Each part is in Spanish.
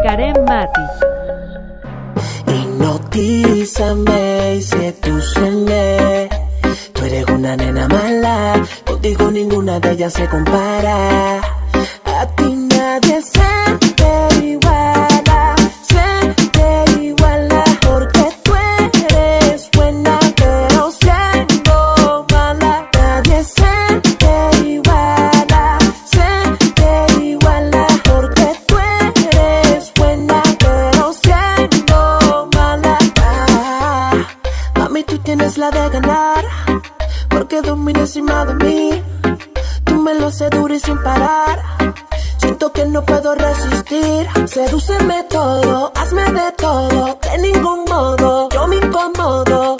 Karen Mati. Hipnotízame y sedúceme. Tú eres una nena mala, contigo ninguna de ellas se compara. A ti nadie se te iguala, porque tú eres buena, pero siendo mala. Nadie se te iguala, porque tú eres buena, pero siendo mala. Mami, tú tienes la de ganar, porque domina encima de mí. Tú me lo haces duro y sin parar. Siento que no puedo resistir. Sedúceme todo, hazme de todo. De ningún modo, yo me incomodo.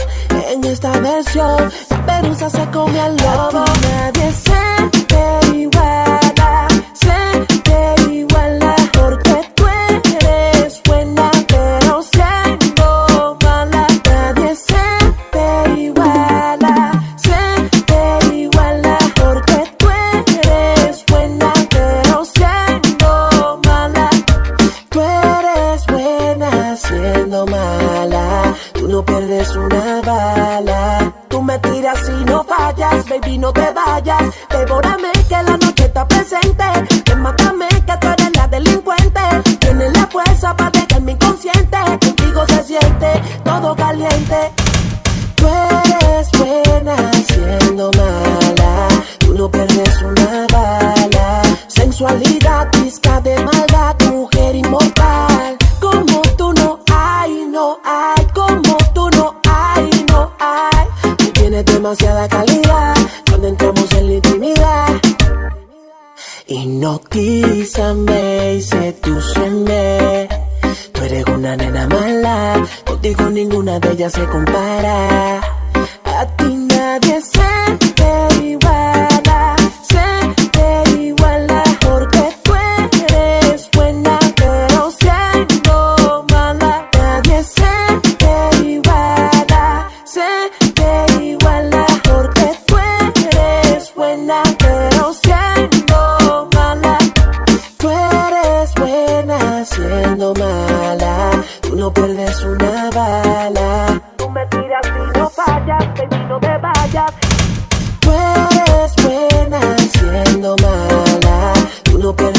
En esta versión, la pelusa se come al lobo. A ti nadie se te iguala, porque tú eres buena, pero siendo mala. Nadie se te iguala, porque tú eres buena, pero siendo mala. Tú eres buena siendo mala. Tú no pierdes una bala. Tú me tiras y no fallas, baby, no te vayas. Devórame que la noche está presente. Mátame que tú eres la delincuente. Tienes la fuerza para dejarme inconsciente. Contigo se siente todo caliente. Tú eres buena siendo mala. Tú no pierdes una bala. Sensualidad, pizca de maldad, mujer inmortal. Como tú no hay, no hay. Como tú no hay, no hay. Tú tienes demasiada calidad cuando entramos en la intimidad. Hipnotízame y sedúceme. Tú eres una nena mala, contigo ninguna de ellas se compara. A ti nadie se te iguala, porque tú eres buena, pero siendo mala. Nadie se te iguala, porque tú eres buena, pero siendo mala. Tú eres buena siendo mala. Tú no pierdes una bala. Tú me tiras y no fallas, baby, no te vayas. Tú eres buena siendo mala. Tú no pierdes